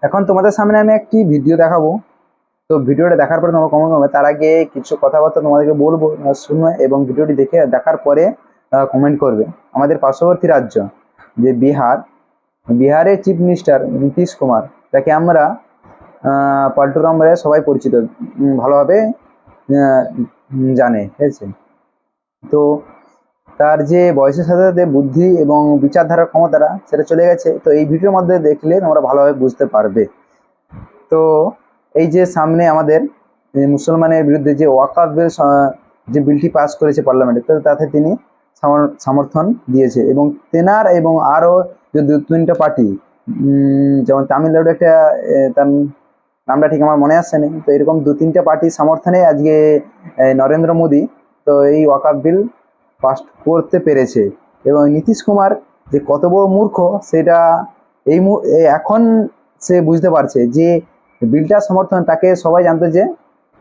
এখন তোমাদের সামনে আমি একটি ভিডিও দেখাবো। তো ভিডিওটা দেখার পরে তোমরা কমেন্ট করবে। তার আগে কিছু কথাবার্তা তোমাদেরকে বলবো, শুনবে এবং ভিডিওটি দেখার পরে কমেন্ট করবে। আমাদের পার্শ্ববর্তী রাজ্য যে বিহারের চিফ মিনিস্টার নীতিশ কুমার, যাকে আমরা পাল্টু রাম বলে সবাই পরিচিত, ভালোভাবে জানে, ঠিক আছে। তো তার যে বয়সের সাথে সাথে বুদ্ধি এবং বিচারধারার ক্ষমতাটা সেটা চলে গেছে। তো এই ভিডিওর মধ্যে দেখলে তোমরা ভালোভাবে বুঝতে পারবে। তো এই যে সামনে আমাদের মুসলমানের বিরুদ্ধে যে ওয়াকফ বিল, যে বিলটি পাস করেছে পার্লামেন্টে, তো তাতে তিনি সমর্থন দিয়েছে। এবং তেনার এবং আরও যে 2-3টা পার্টি, যেমন তামিলনাড়ু একটা, তার নামটা ঠিক আমার মনে আসছে না, তো এরকম 2-3টা পার্টির সমর্থনে আজকে নরেন্দ্র মোদী তো এই ওয়াকফ বিল পাস করতে পেরেছে। এবং নীতিশ কুমার যে কত বড় মূর্খ সেটা এখন সে বুঝতে পারছে, যে বিলটা সমর্থন তাকে সবাই জানতো যে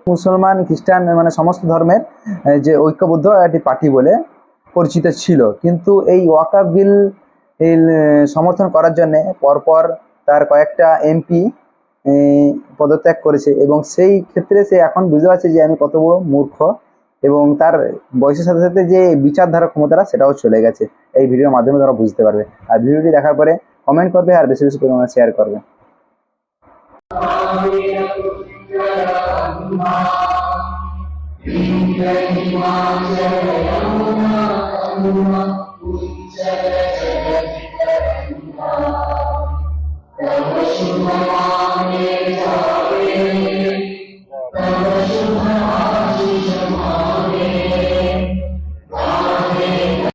মুসলমান খ্রিস্টান মানে সমস্ত ধর্মের যে ঐক্যবদ্ধ একটি পার্টি বলে পরিচিত ছিল। কিন্তু এই ওয়াকফ বিল সমর্থন করার জন্যে পরপর তার কয়েকটা এমপি পদত্যাগ করেছে। এবং সেই ক্ষেত্রে সে এখন বুঝতে পারছে যে আমি কত বড় মূর্খ, এবং তার বয়সের সাথে সাথে যে বিচারধারা ক্ষমতাটা সেটাও চলে গেছে। এই ভিডিওর মাধ্যমে তারা বুঝতে পারবে। আর ভিডিওটি দেখার পরে কমেন্ট করবে আর বেশি বেশি করে শেয়ার করবে। Shubhamani